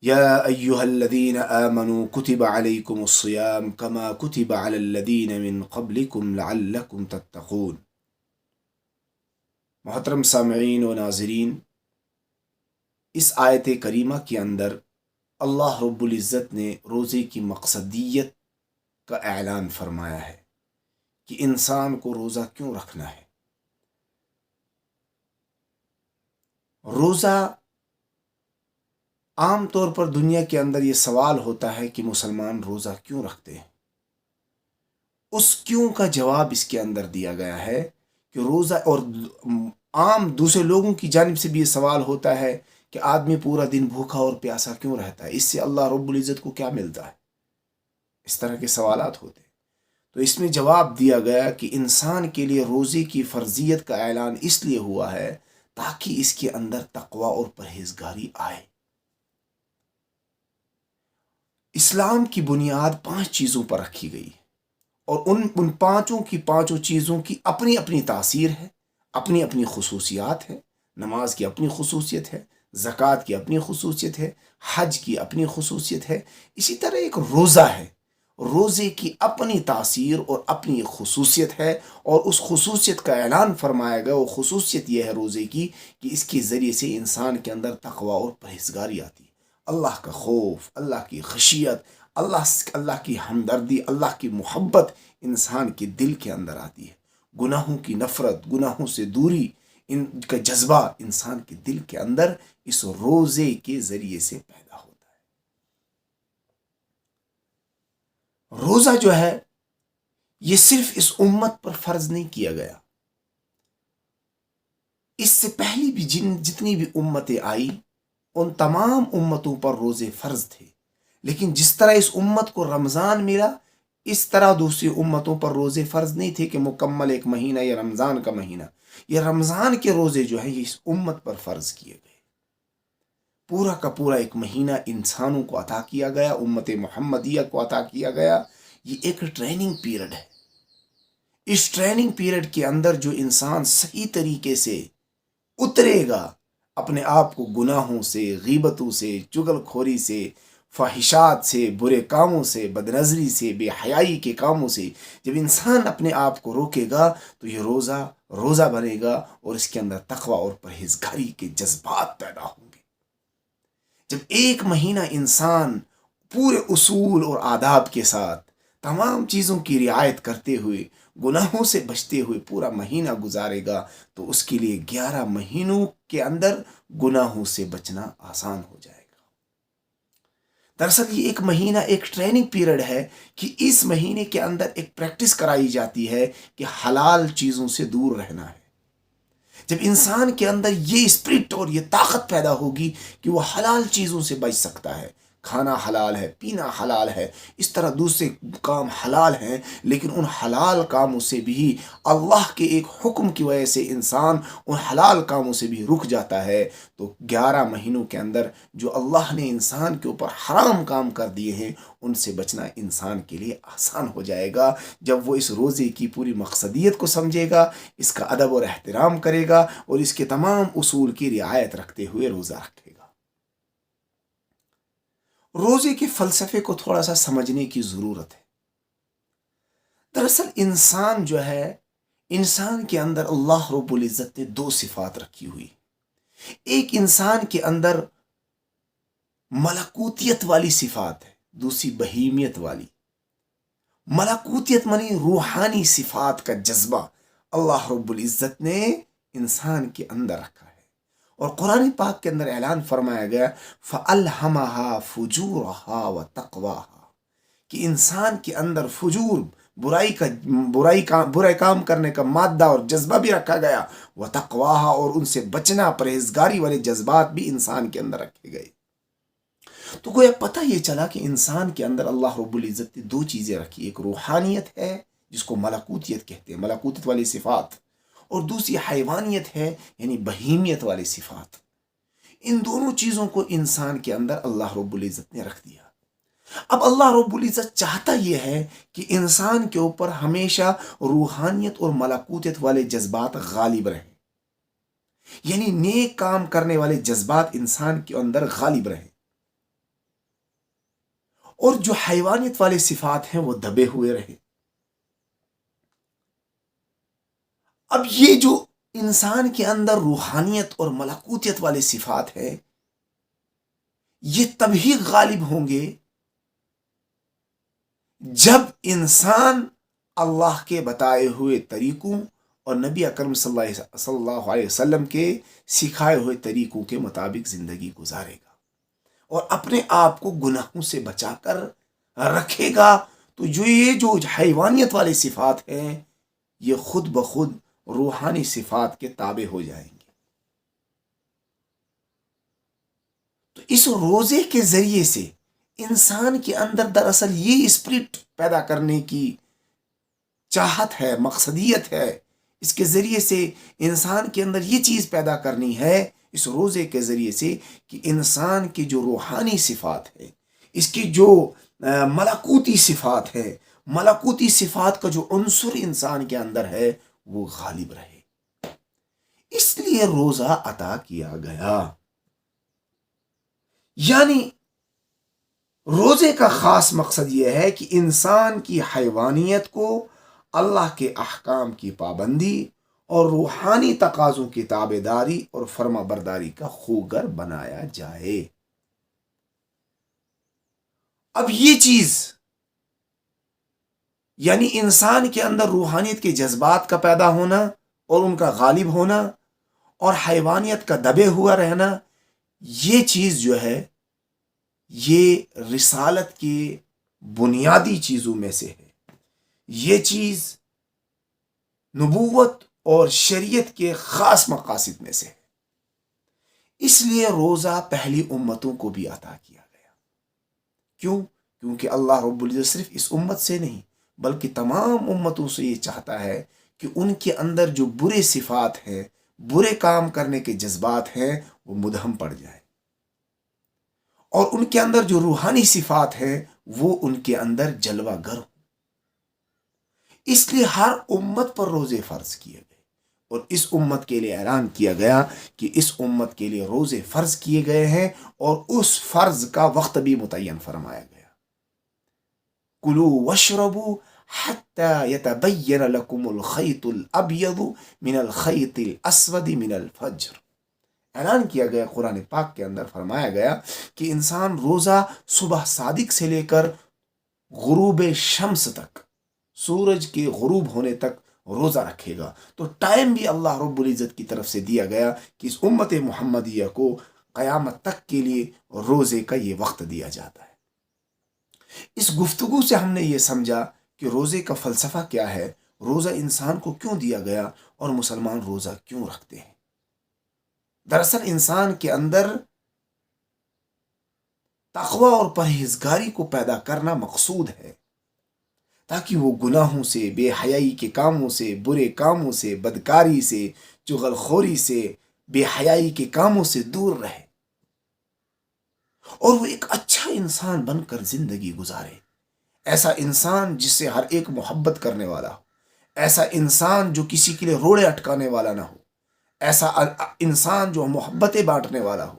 یا ایہا الذین آمنوا کتب علیکم الصیام کما کتب علی الذین من قبلکم لعلکم تتقون۔ محترم سامعین و ناظرین، اس آیت کریمہ کے اندر اللہ رب العزت نے روزے کی مقصدیت کا اعلان فرمایا ہے کہ انسان کو روزہ کیوں رکھنا ہے۔ روزہ عام طور پر دنیا کے اندر یہ سوال ہوتا ہے کہ مسلمان روزہ کیوں رکھتے ہیں۔ اس کیوں کا جواب اس کے اندر دیا گیا ہے کہ روزہ، اور عام دوسرے لوگوں کی جانب سے بھی یہ سوال ہوتا ہے کہ آدمی پورا دن بھوکا اور پیاسا کیوں رہتا ہے، اس سے اللہ رب العزت کو کیا ملتا ہے، اس طرح کے سوالات ہوتے ہیں۔ تو اس میں جواب دیا گیا کہ انسان کے لیے روزے کی فرضیت کا اعلان اس لیے ہوا ہے تاکہ اس کے اندر تقوی اور پرہیزگاری آئے۔ اسلام کی بنیاد 5 چیزوں پر رکھی گئی ہے، اور ان پانچوں کی پانچوں چیزوں کی اپنی اپنی تاثیر ہے، اپنی اپنی خصوصیات ہے۔ نماز کی اپنی خصوصیت ہے، زکوٰۃ کی اپنی خصوصیت ہے، حج کی اپنی خصوصیت ہے، اسی طرح ایک روزہ ہے، روزے کی اپنی تاثیر اور اپنی خصوصیت ہے، اور اس خصوصیت کا اعلان فرمایا گیا۔ وہ خصوصیت یہ ہے روزے کی کہ اس کے ذریعے سے انسان کے اندر تقوی اور پرہیزگاری آتی ہے، اللہ کا خوف، اللہ کی خشیت، اللہ کی ہمدردی، اللہ کی محبت انسان کے دل کے اندر آتی ہے۔ گناہوں کی نفرت، گناہوں سے دوری، ان کا جذبہ انسان کے دل کے اندر اس روزے کے ذریعے سے پیدا ہوتا ہے۔ روزہ جو ہے یہ صرف اس امت پر فرض نہیں کیا گیا، اس سے پہلی بھی جتنی بھی امتیں آئی ان تمام امتوں پر روزے فرض تھے، لیکن جس طرح اس امت کو رمضان ملا اس طرح دوسری امتوں پر روزے فرض نہیں تھے کہ مکمل ایک مہینہ یا رمضان کا مہینہ۔ یہ رمضان کے روزے جو ہیں یہ اس امت پر فرض کیے گئے، پورا کا پورا ایک مہینہ انسانوں کو عطا کیا گیا، امت محمدیہ کو عطا کیا گیا۔ یہ ایک ٹریننگ پیریڈ ہے، اس ٹریننگ پیریڈ کے اندر جو انسان صحیح طریقے سے اترے گا، اپنے آپ کو گناہوں سے، غیبتوں سے، چغل خوری سے، فحشات سے، برے کاموں سے، بدنظری سے، بے حیائی کے کاموں سے جب انسان اپنے آپ کو روکے گا تو یہ روزہ بنے گا، اور اس کے اندر تقوی اور پرہیزگاری کے جذبات پیدا ہوں گے۔ جب ایک مہینہ انسان پورے اصول اور آداب کے ساتھ تمام چیزوں کی رعایت کرتے ہوئے، گناہوں سے بچتے ہوئے پورا مہینہ گزارے گا تو اس کے لیے 11 مہینوں کے اندر گناہوں سے بچنا آسان ہو جائے گا۔ دراصل یہ ایک مہینہ ایک ٹریننگ پیریڈ ہے کہ اس مہینے کے اندر ایک پریکٹس کرائی جاتی ہے کہ حلال چیزوں سے دور رہنا ہے۔ جب انسان کے اندر یہ اسپرٹ اور یہ طاقت پیدا ہوگی کہ وہ حلال چیزوں سے بچ سکتا ہے، کھانا حلال ہے، پینا حلال ہے، اس طرح دوسرے کام حلال ہیں، لیکن ان حلال کاموں سے بھی اللہ کے ایک حکم کی وجہ سے انسان ان حلال کاموں سے بھی رک جاتا ہے، تو 11 مہینوں کے اندر جو اللہ نے انسان کے اوپر حرام کام کر دیے ہیں ان سے بچنا انسان کے لیے آسان ہو جائے گا جب وہ اس روزے کی پوری مقصدیت کو سمجھے گا، اس کا ادب اور احترام کرے گا، اور اس کے تمام اصول کی رعایت رکھتے ہوئے روزہ رکھے گا۔ روزے کے فلسفے کو تھوڑا سا سمجھنے کی ضرورت ہے۔ دراصل انسان جو ہے، انسان کے اندر اللہ رب العزت نے 2 صفات رکھی ہوئی۔ ایک انسان کے اندر ملکوتیت والی صفات ہے، دوسری بہیمیت والی۔ ملکوتیت منی روحانی صفات کا جذبہ اللہ رب العزت نے انسان کے اندر رکھا ہے، اور قرآن پاک کے اندر اعلان فرمایا گیا فَأَلْهَمَهَا فُجُورَهَا وَتَقْوَاهَا، کہ انسان کے اندر فجور، برائی کام کرنے کا مادہ اور جذبہ بھی رکھا گیا، وَتَقْوَاهَا، اور ان سے بچنا، پرہیزگاری والے جذبات بھی انسان کے اندر رکھے گئے۔ تو گویا پتہ یہ چلا کہ انسان کے اندر اللہ رب العزت نے 2 چیزیں رکھی، ایک روحانیت ہے جس کو ملکوتیت کہتے ہیں، ملکوتیت والی صفات، اور دوسری حیوانیت ہے یعنی بہیمیت والی صفات۔ ان دونوں چیزوں کو انسان کے اندر اللہ رب العزت نے رکھ دیا۔ اب اللہ رب العزت چاہتا یہ ہے کہ انسان کے اوپر ہمیشہ روحانیت اور ملکوتیت والے جذبات غالب رہیں، یعنی نیک کام کرنے والے جذبات انسان کے اندر غالب رہیں۔ اور جو حیوانیت والے صفات ہیں وہ دبے ہوئے رہے۔ اب یہ جو انسان کے اندر روحانیت اور ملکوتیت والے صفات ہیں، یہ تبھی غالب ہوں گے جب انسان اللہ کے بتائے ہوئے طریقوں اور نبی اکرم صلی اللہ علیہ وسلم کے سکھائے ہوئے طریقوں کے مطابق زندگی گزارے گا اور اپنے آپ کو گناہوں سے بچا کر رکھے گا، تو یہ جو حیوانیت والے صفات ہیں یہ خود بخود روحانی صفات کے تابع ہو جائیں گے۔ تو اس روزے کے ذریعے سے انسان کے اندر دراصل یہ اسپرٹ پیدا کرنے کی چاہت ہے، مقصدیت ہے۔ اس کے ذریعے سے انسان کے اندر یہ چیز پیدا کرنی ہے اس روزے کے ذریعے سے کہ انسان کی جو روحانی صفات ہے، اس کی جو ملکوتی صفات ہے، ملکوتی صفات کا جو عنصر انسان کے اندر ہے وہ غالب رہے۔ اس لیے روزہ عطا کیا گیا۔ یعنی روزے کا خاص مقصد یہ ہے کہ انسان کی حیوانیت کو اللہ کے احکام کی پابندی اور روحانی تقاضوں کی تابع داری اور فرما برداری کا خوگر بنایا جائے۔ اب یہ چیز یعنی انسان کے اندر روحانیت کے جذبات کا پیدا ہونا اور ان کا غالب ہونا اور حیوانیت کا دبے ہوا رہنا، یہ چیز جو ہے یہ رسالت کی بنیادی چیزوں میں سے ہے۔ یہ چیز نبوت اور شریعت کے خاص مقاصد میں سے ہے۔ اس لیے روزہ پہلی امتوں کو بھی عطا کیا گیا۔ کیوں؟ کیونکہ اللہ رب العزت صرف اس امت سے نہیں بلکہ تمام امتوں سے یہ چاہتا ہے کہ ان کے اندر جو برے صفات ہیں، برے کام کرنے کے جذبات ہیں، وہ مدھم پڑ جائے، اور ان کے اندر جو روحانی صفات ہیں وہ ان کے اندر جلوہ گر ہو۔ اس لیے ہر امت پر روزے فرض کیے گئے، اور اس امت کے لیے اعلان کیا گیا کہ اس امت کے لیے روزے فرض کیے گئے ہیں، اور اس فرض کا وقت بھی متعین فرمایا گیا۔ کلوا واشربوا حتى يتبين لكم الخيط الابيض من الخيط الاسود من الفجر۔ اعلان کیا گیا قرآن پاک کے اندر، فرمایا گیا کہ انسان روزہ صبح صادق سے لے کر غروب شمس تک، سورج کے غروب ہونے تک روزہ رکھے گا۔ تو ٹائم بھی اللہ رب العزت کی طرف سے دیا گیا کہ اس امت محمدیہ کو قیامت تک کے لیے روزے کا یہ وقت دیا جاتا ہے۔ اس گفتگو سے ہم نے یہ سمجھا کہ روزے کا فلسفہ کیا ہے، روزہ انسان کو کیوں دیا گیا، اور مسلمان روزہ کیوں رکھتے ہیں۔ دراصل انسان کے اندر تقوی اور پرہیزگاری کو پیدا کرنا مقصود ہے، تاکہ وہ گناہوں سے، بے حیائی کے کاموں سے، برے کاموں سے، بدکاری سے، چغل خوری سے، بے حیائی کے کاموں سے دور رہے، اور وہ ایک اچھا انسان بن کر زندگی گزارے۔ ایسا انسان جس سے ہر ایک محبت کرنے والا ہو، ایسا انسان جو کسی کے لیے روڑے اٹکانے والا نہ ہو، ایسا انسان جو محبتیں بانٹنے والا ہو،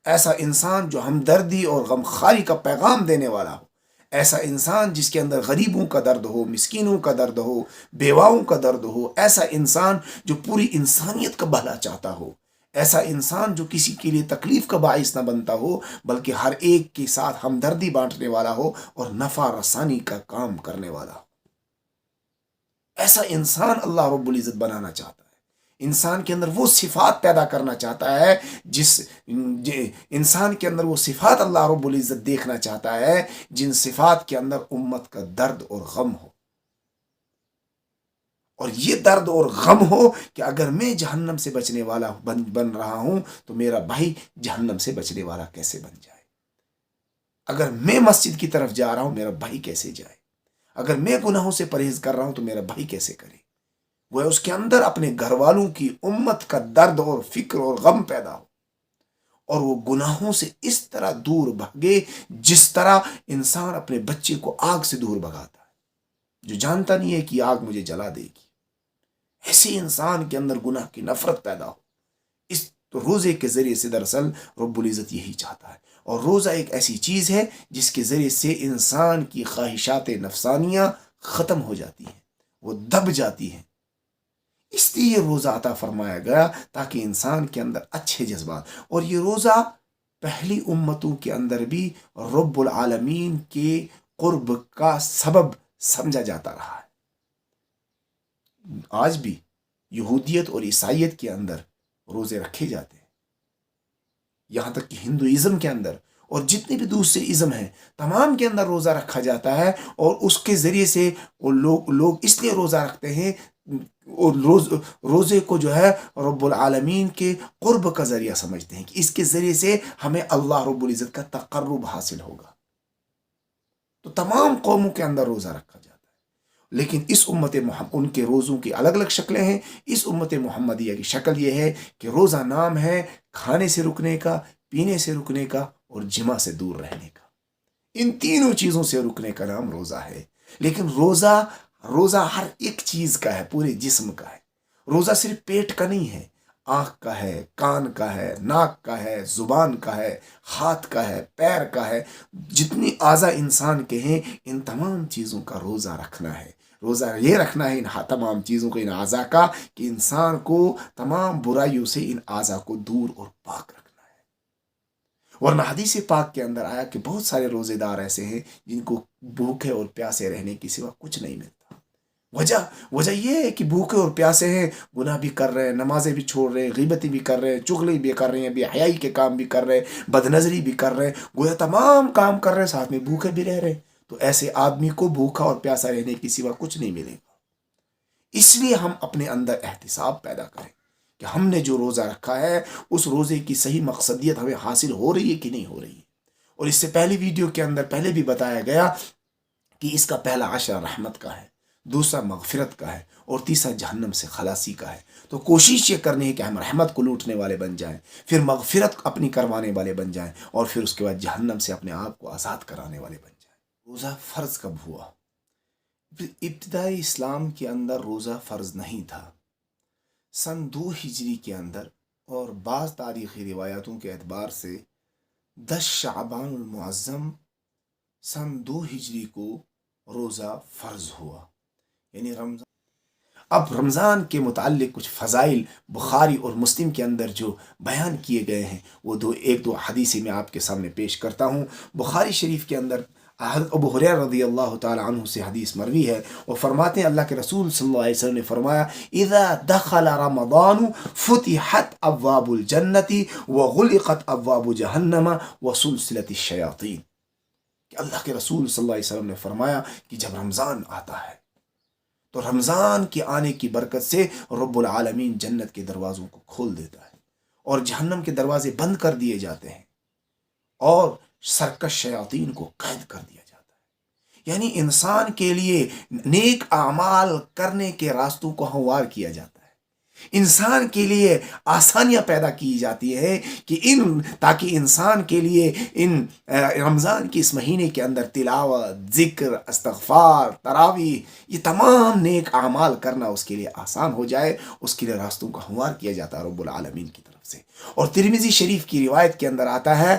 ایسا انسان جو ہمدردی اور غمخواری کا پیغام دینے والا ہو، ایسا انسان جس کے اندر غریبوں کا درد ہو، مسکینوں کا درد ہو، بیواؤں کا درد ہو، ایسا انسان جو پوری انسانیت کا بھلا چاہتا ہو، ایسا انسان جو کسی کے لیے تکلیف کا باعث نہ بنتا ہو بلکہ ہر ایک کے ساتھ ہمدردی بانٹنے والا ہو اور نفع رسانی کا کام کرنے والا ہو۔ ایسا انسان اللہ رب العزت بنانا چاہتا ہے۔ انسان کے اندر وہ صفات پیدا کرنا چاہتا ہے انسان کے اندر وہ صفات اللہ رب العزت دیکھنا چاہتا ہے جن صفات کے اندر امت کا درد اور غم ہو، اور یہ درد اور غم ہو کہ اگر میں جہنم سے بچنے والا بن رہا ہوں تو میرا بھائی جہنم سے بچنے والا کیسے بن جائے۔ اگر میں مسجد کی طرف جا رہا ہوں میرا بھائی کیسے جائے، اگر میں گناہوں سے پرہیز کر رہا ہوں تو میرا بھائی کیسے کرے۔ وہ اس کے اندر اپنے گھر والوں کی، امت کا درد اور فکر اور غم پیدا ہو، اور وہ گناہوں سے اس طرح دور بھاگے جس طرح انسان اپنے بچے کو آگ سے دور بھگاتا ہے، جو جانتا نہیں ہے کہ آگ مجھے جلا دے گی۔ ایسے انسان کے اندر گناہ کی نفرت پیدا ہو۔ اس روزے کے ذریعے سے دراصل رب العزت یہی چاہتا ہے۔ اور روزہ ایک ایسی چیز ہے جس کے ذریعے سے انسان کی خواہشات نفسانیہ ختم ہو جاتی ہیں، وہ دب جاتی ہیں۔ اس لیے روزہ عطا فرمایا گیا تاکہ انسان کے اندر اچھے جذبات، اور یہ روزہ پہلی امتوں کے اندر بھی رب العالمین کے قرب کا سبب سمجھا جاتا رہا ہے۔ آج بھی یہودیت اور عیسائیت کے اندر روزے رکھے جاتے ہیں، یہاں تک کہ ہندوازم کے اندر اور جتنے بھی دوسرے ازم ہیں تمام کے اندر روزہ رکھا جاتا ہے، اور اس کے ذریعے سے وہ لوگ اس لیے روزہ رکھتے ہیں، اور روزے کو جو ہے رب العالمین کے قرب کا ذریعہ سمجھتے ہیں کہ اس کے ذریعے سے ہمیں اللہ رب العزت کا تقرب حاصل ہوگا۔ تو تمام قوموں کے اندر روزہ رکھا جاتا ہے، لیکن اس امت محمد ان کے روزوں کی الگ الگ شکلیں ہیں۔ اس امت محمدیہ کی شکل یہ ہے کہ روزہ نام ہے کھانے سے رکنے کا، پینے سے رکنے کا اور جمع سے دور رہنے کا۔ ان تینوں چیزوں سے رکنے کا نام روزہ ہے۔ لیکن روزہ ہر ایک چیز کا ہے، پورے جسم کا ہے۔ روزہ صرف پیٹ کا نہیں ہے، آنکھ کا ہے، کان کا ہے، ناک کا ہے، زبان کا ہے، ہاتھ کا ہے، پیر کا ہے، جتنی اعضاء انسان کے ہیں ان تمام چیزوں کا روزہ رکھنا ہے۔ روزہ یہ رکھنا ہے ان تمام چیزوں کو، ان اعضاء کا، کہ انسان کو تمام برائیوں سے ان اعضاء کو دور اور پاک رکھنا ہے۔ ورنہ حدیث پاک کے اندر آیا کہ بہت سارے روزے دار ایسے ہیں جن کو بھوکے اور پیاسے رہنے کی سوا کچھ نہیں ملتا۔ وجہ یہ ہے کہ بھوکے اور پیاسے ہیں، گناہ بھی کر رہے ہیں، نمازیں بھی چھوڑ رہے ہیں، غیبتیں بھی کر رہے ہیں، چغلی بھی کر رہے ہیں، بے حیائی کے کام بھی کر رہے ہیں، بد نظری بھی کر رہے ہیں، گویا تمام کام کر رہے ہیں، ساتھ میں بھوکے بھی رہ رہے ہیں۔ تو ایسے آدمی کو بھوکا اور پیاسا رہنے کی سوا کچھ نہیں ملے گا۔ اس لیے ہم اپنے اندر احتساب پیدا کریں کہ ہم نے جو روزہ رکھا ہے اس روزے کی صحیح مقصدیت ہمیں حاصل ہو رہی ہے کہ نہیں ہو رہی ہے۔ اور اس سے پہلی ویڈیو کے اندر پہلے بھی بتایا گیا کہ اس کا پہلا عشرہ رحمت کا ہے، دوسرا مغفرت کا ہے، اور تیسرا جہنم سے خلاصی کا ہے۔ تو کوشش یہ کرنی ہے کہ ہم رحمت کو لوٹنے والے بن جائیں، پھر مغفرت اپنی کروانے والے بن جائیں، اور پھر اس کے بعد جہنم سے اپنے آپ کو آزاد کرانے والے بن جائیں۔ روزہ فرض کب ہوا؟ ابتدائی اسلام کے اندر روزہ فرض نہیں تھا۔ سن 2 ہجری کے اندر اور بعض تاریخی روایاتوں کے اعتبار سے 10 شعبان المعظم سن 2 ہجری کو روزہ فرض ہوا، یعنی رمضان۔ اب رمضان کے متعلق کچھ فضائل بخاری اور مسلم کے اندر جو بیان کیے گئے ہیں وہ ایک دو حدیثیں میں آپ کے سامنے پیش کرتا ہوں۔ بخاری شریف کے اندر حضرت ابو ہریرہ رضی اللہ تعالی عنہ سے حدیث مروی ہے، وہ فرماتے ہیں اللہ کے رسول صلی اللہ علیہ وسلم نے فرمایا اذا دخل رمضان فتحت ابواب الجنت وغلقت ابواب جہنم وسلسلت الشیاطین، کہ اللہ کے رسول صلی اللہ علیہ وسلم نے فرمایا کہ جب رمضان آتا ہے تو رمضان کے آنے کی برکت سے رب العالمین جنت کے دروازوں کو کھول دیتا ہے اور جہنم کے دروازے بند کر دیے جاتے ہیں اور سرکش شیاطین کو قید کر دیا جاتا ہے۔ یعنی انسان کے لیے نیک اعمال کرنے کے راستوں کو ہموار کیا جاتا ہے، انسان کے لیے آسانیاں پیدا کی جاتی ہیں کہ تاکہ انسان کے لیے رمضان کے اس مہینے کے اندر تلاوت، ذکر، استغفار، تراویح، یہ تمام نیک اعمال کرنا اس کے لیے آسان ہو جائے، اس کے لیے راستوں کو ہموار کیا جاتا ہے رب العالمین کی طرف سے۔ اور ترمذی شریف کی روایت کے اندر آتا ہے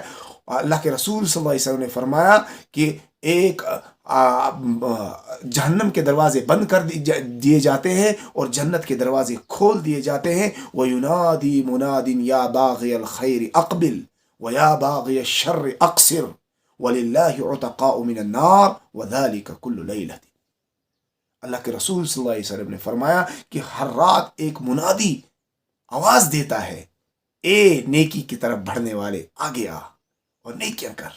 اللہ کے رسول صلی اللہ علیہ وسلم نے فرمایا کہ ایک جہنم کے دروازے بند کر دیے جاتے ہیں اور جنت کے دروازے کھول دیے جاتے ہیں۔ وَيُنَادِي مُنَادٍ يَا بَاغِيَ الْخَيْرِ أَقْبِلْ وَيَا بَاغِيَ الشَّرِّ أَقْصِرْ وَلِلَّهِ عُتَقَاءُ مِنَ النَّارِ وَذَلِكَ كُلُّ لَيْلَةٍ۔ اللہ کے رسول صلی اللہ علیہ وسلم نے فرمایا کہ ہر رات ایک منادی آواز دیتا ہے، اے نیکی کی طرف بڑھنے والے آگے آ اور نیکیاں کر،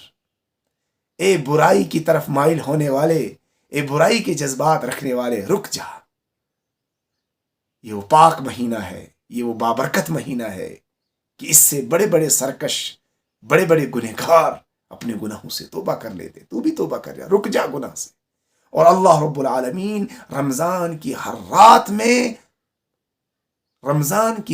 اے برائی کی طرف مائل ہونے والے، اے برائی کے جذبات رکھنے والے رک جا۔ یہ وہ پاک مہینہ ہے، یہ وہ بابرکت مہینہ ہے کہ اس سے بڑے بڑے سرکش، بڑے بڑے گنہگار اپنے گناہوں سے توبہ کر لیتے۔ تو بھی توبہ کر جا، رک جا گناہ سے۔ اور اللہ رب العالمین رمضان کی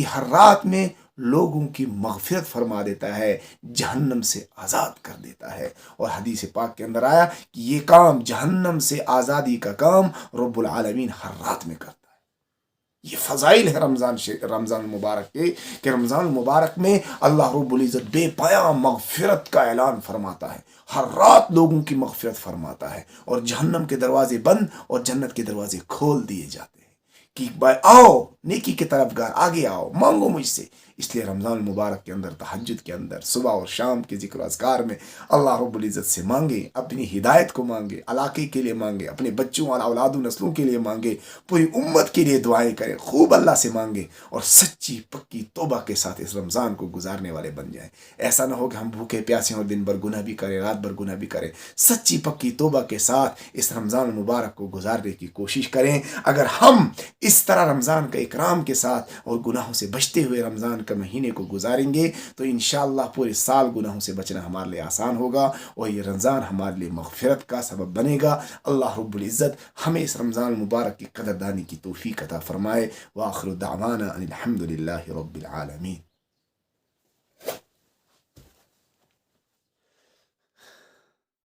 ہر رات میں لوگوں کی مغفرت فرما دیتا ہے، جہنم سے آزاد کر دیتا ہے۔ اور حدیث پاک کے اندر آیا کہ یہ کام، جہنم سے آزادی کا کام، رب العالمین ہر رات میں کرتا ہے۔ یہ فضائل ہے رمضان المبارک کے، کہ رمضان المبارک میں اللہ رب العزت بے پایاں مغفرت کا اعلان فرماتا ہے، ہر رات لوگوں کی مغفرت فرماتا ہے، اور جہنم کے دروازے بند اور جنت کے دروازے کھول دیے جاتے ہیں کہ بھائی آؤ نیکی کے طرف گار، آگے آؤ، مانگو مجھ سے۔ اس لیے رمضان المبارک کے اندر، تہجد کے اندر، صبح اور شام کے ذکر و اذکار میں اللہ رب العزت سے مانگے، اپنی ہدایت کو مانگے، علاقے کے لیے مانگے، اپنے بچوں اور اولاد و نسلوں کے لیے مانگے، پوری امت کے لیے دعائیں کریں، خوب اللہ سے مانگے، اور سچی پکی توبہ کے ساتھ اس رمضان کو گزارنے والے بن جائیں۔ ایسا نہ ہو کہ ہم بھوکے پیاسے اور دن بھر گناہ بھی کریں، رات بھر گناہ بھی کریں۔ سچی پکی توبہ کے ساتھ اس رمضان المبارک کو گزارنے کی کوشش کریں۔ اگر ہم اس طرح رمضان کا اکرام کے ساتھ اور گناہوں سے بچتے ہوئے رمضان کا مہینے کو گزاریں گے تو انشاءاللہ پورے سال گناہوں سے بچنا ہمارے لیے آسان ہوگا، اور یہ رمضان ہمارے لیے مغفرت کا سبب بنے گا۔ اللہ رب العزت ہمیں اس رمضان المبارک کی قدردانی کی توفیق عطا فرمائے۔ وآخر دعوانا ان الحمد للہ رب العالمین۔